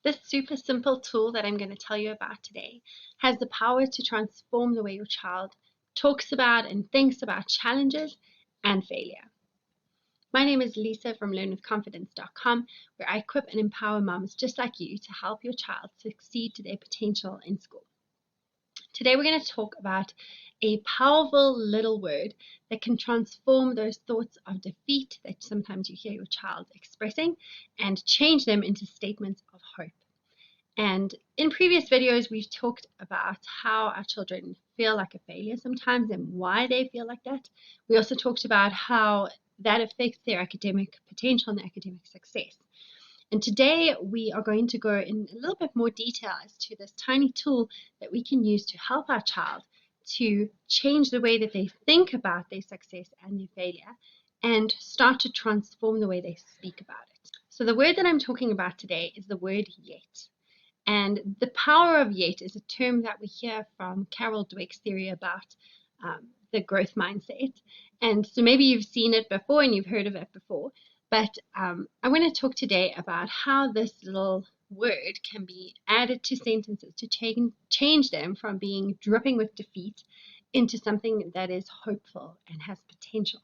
This super simple tool that I'm going to tell you about today has the power to transform the way your child talks about and thinks about challenges and failure. My name is Lisa from learnwithconfidence.com, where I equip and empower moms just like you to help your child succeed to their potential in school. Today we're going to talk about a powerful little word that can transform those thoughts of defeat that sometimes you hear your child expressing and change them into statements of hope. And in previous videos, we've talked about how our children feel like a failure sometimes and why they feel like that. We also talked about how that affects their academic potential and academic success. And today we are going to go in a little bit more detail as to this tiny tool that we can use to help our child to change the way that they think about their success and their failure and start to transform the way they speak about it. So the word that I'm talking about today is the word yet. And the power of yet is a term that we hear from Carol Dweck's theory about the growth mindset. And so maybe you've seen it before and you've heard of it before. But I want to talk today about how this little word can be added to sentences to change them from being dripping with defeat into something that is hopeful and has potential.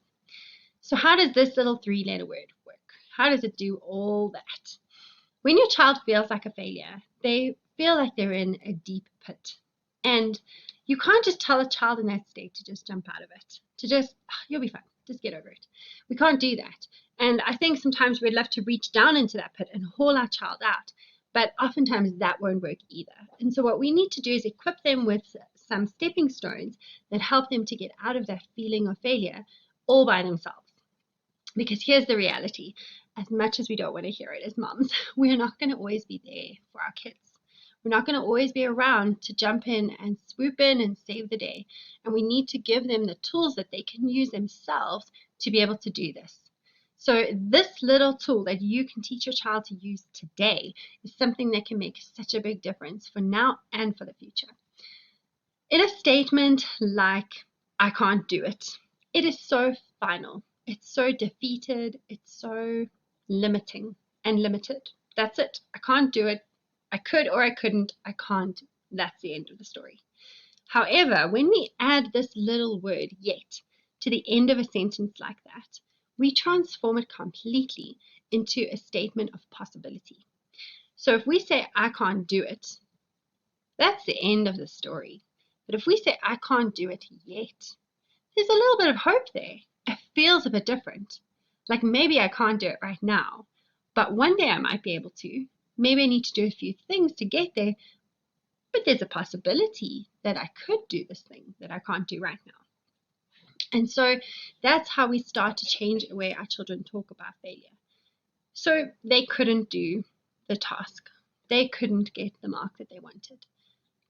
So how does this little three-letter word work? How does it do all that? When your child feels like a failure, they feel like they're in a deep pit. And you can't just tell a child in that state to just jump out of it, to just, you'll be fine, just get over it. We can't do that. And I think sometimes we'd love to reach down into that pit and haul our child out, but oftentimes that won't work either. And so what we need to do is equip them with some stepping stones that help them to get out of that feeling of failure all by themselves. Because here's the reality. As much as we don't want to hear it as moms, we're not going to always be there for our kids. We're not going to always be around to jump in and swoop in and save the day. And we need to give them the tools that they can use themselves to be able to do this. So this little tool that you can teach your child to use today is something that can make such a big difference for now and for the future. In a statement like, I can't do it, it is so final. It's so defeated. It's so limiting and limited. That's it. I can't do it. I could or I couldn't. I can't. That's the end of the story. However, when we add this little word yet to the end of a sentence like that, we transform it completely into a statement of possibility. So if we say, I can't do it, that's the end of the story. But if we say, I can't do it yet, there's a little bit of hope there. It feels a bit different. Like maybe I can't do it right now, but one day I might be able to. Maybe I need to do a few things to get there, but there's a possibility that I could do this thing that I can't do right now. And so that's how we start to change the way our children talk about failure. So they couldn't do the task. They couldn't get the mark that they wanted.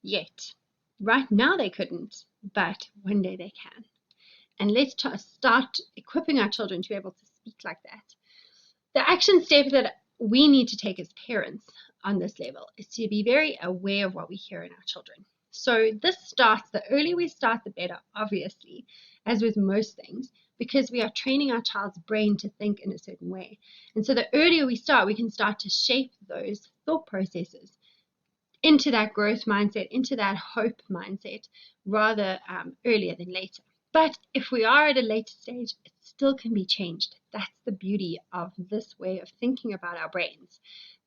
Yet. Right now they couldn't, but one day they can. And let's start equipping our children to be able to speak like that. The action step that we need to take as parents on this level is to be very aware of what we hear in our children. So this starts, the earlier we start, the better, obviously, as with most things, because we are training our child's brain to think in a certain way. And so the earlier we start, we can start to shape those thought processes into that growth mindset, into that hope mindset, rather earlier than later. But if we are at a later stage, it still can be changed. That's the beauty of this way of thinking about our brains.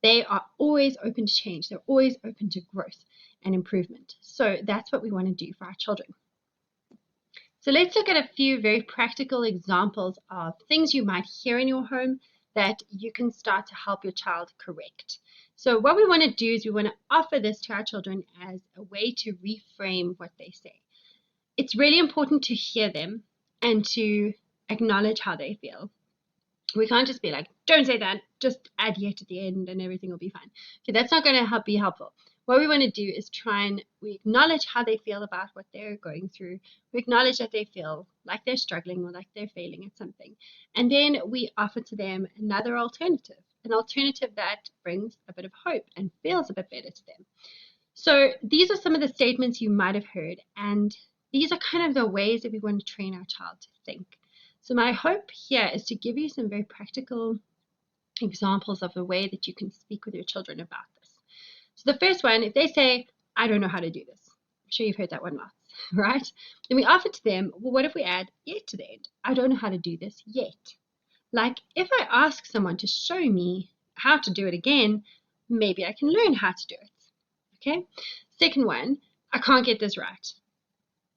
They are always open to change. They're always open to growth and improvement. So that's what we want to do for our children. So let's look at a few very practical examples of things you might hear in your home that you can start to help your child correct. So what we want to do is we want to offer this to our children as a way to reframe what they say. It's really important to hear them and to acknowledge how they feel. We can't just be like, don't say that, just add yet at the end and everything will be fine. Okay, that's not going to be helpful. What we want to do is we acknowledge how they feel about what they're going through. We acknowledge that they feel like they're struggling or like they're failing at something. And then we offer to them another alternative, an alternative that brings a bit of hope and feels a bit better to them. So these are some of the statements you might have heard, and these are kind of the ways that we want to train our child to think. So my hope here is to give you some very practical examples of the way that you can speak with your children about this. So the first one, if they say, I don't know how to do this, I'm sure you've heard that one lots, right? Then we offer to them, well, what if we add yet to the end? I don't know how to do this yet. Like if I ask someone to show me how to do it again, maybe I can learn how to do it. Okay. Second one, I can't get this right.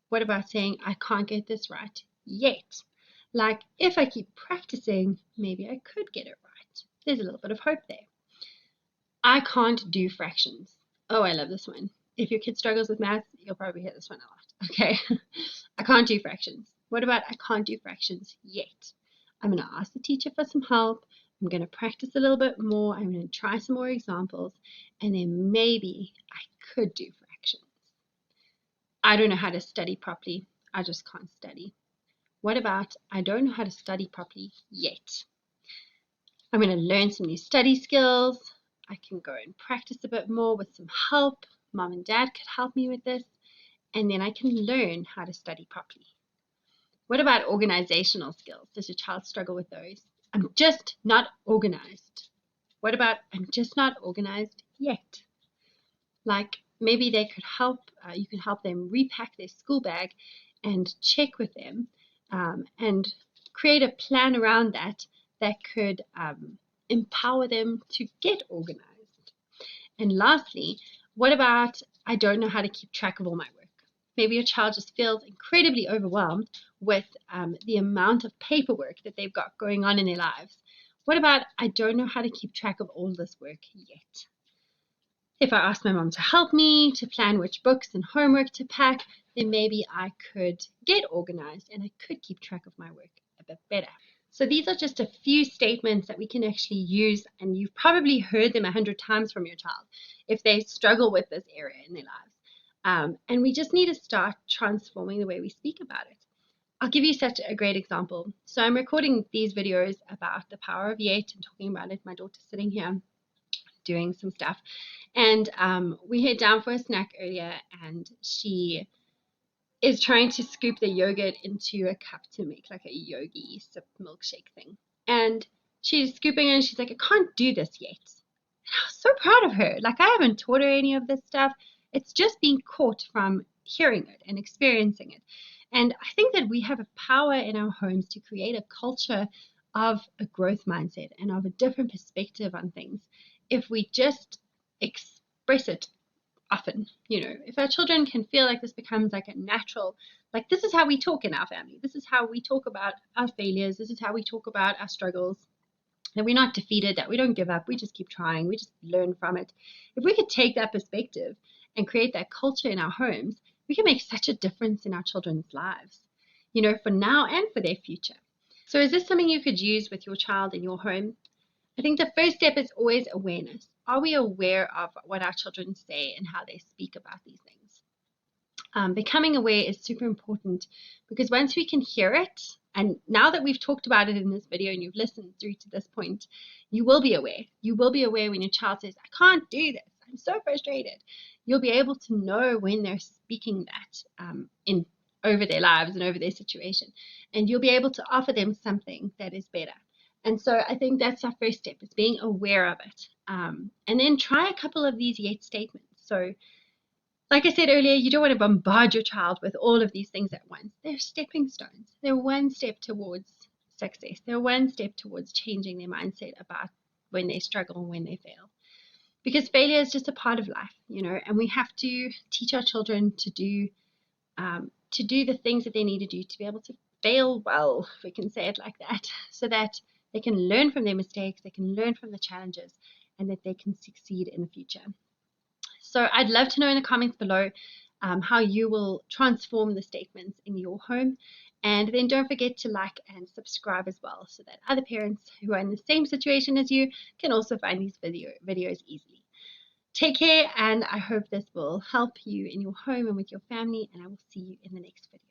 What about saying I can't get this right yet? Like if I keep practicing, maybe I could get it right. There's a little bit of hope there. I can't do fractions. Oh, I love this one. If your kid struggles with math, you'll probably hear this one a lot. Okay. I can't do fractions. What about I can't do fractions yet? I'm going to ask the teacher for some help. I'm going to practice a little bit more. I'm going to try some more examples. And then maybe I could do fractions. I don't know how to study properly. I just can't study. What about I don't know how to study properly yet? I'm going to learn some new study skills. I can go and practice a bit more with some help. Mom and dad could help me with this. And then I can learn how to study properly. What about organizational skills? Does your child struggle with those? I'm just not organized. What about I'm just not organized yet? Like maybe they could help, you could help them repack their school bag and check with them and create a plan around that that could empower them to get organized. And lastly, what about I don't know how to keep track of all my work? Maybe your child just feels incredibly overwhelmed with the amount of paperwork that they've got going on in their lives. What about I don't know how to keep track of all this work yet? If I ask my mom to help me to plan which books and homework to pack, then maybe I could get organized and I could keep track of my work a bit better. So these are just a few statements that we can actually use, and you've probably heard them 100 times from your child if they struggle with this area in their lives. And we just need to start transforming the way we speak about it. I'll give you such a great example. So I'm recording these videos about the power of yet and talking about it. My daughter's sitting here doing some stuff. And we head down for a snack earlier, and she is trying to scoop the yogurt into a cup to make like a yogi sip milkshake thing. And she's scooping and she's like, I can't do this yet. And I was so proud of her. Like, I haven't taught her any of this stuff. It's just being caught from hearing it and experiencing it. And I think that we have a power in our homes to create a culture of a growth mindset and of a different perspective on things if we just express it often. If our children can feel like this becomes like a natural, like this is how we talk in our family, this is how we talk about our failures, this is how we talk about our struggles, that we're not defeated, that we don't give up, we just keep trying, we just learn from it. If we could take that perspective and create that culture in our homes, we can make such a difference in our children's lives, for now and for their future. So is this something you could use with your child in your home? I think the first step is always awareness. Are we aware of what our children say and how they speak about these things? Becoming aware is super important, because once we can hear it, and now that we've talked about it in this video and you've listened through to this point, you will be aware. You will be aware when your child says, I can't do this, I'm so frustrated. You'll be able to know when they're speaking that over their lives and over their situation. And you'll be able to offer them something that is better. And so I think that's our first step, is being aware of it. And then try a couple of these yet statements. So like I said earlier, you don't want to bombard your child with all of these things at once. They're stepping stones. They're one step towards success. They're one step towards changing their mindset about when they struggle and when they fail. Because failure is just a part of life, and we have to teach our children to do the things that they need to do to be able to fail well, if we can say it like that, so that they can learn from their mistakes, they can learn from the challenges, and that they can succeed in the future. So I'd love to know in the comments below how you will transform the statements in your home. And then don't forget to like and subscribe as well, so that other parents who are in the same situation as you can also find these videos easily. Take care, and I hope this will help you in your home and with your family, and I will see you in the next video.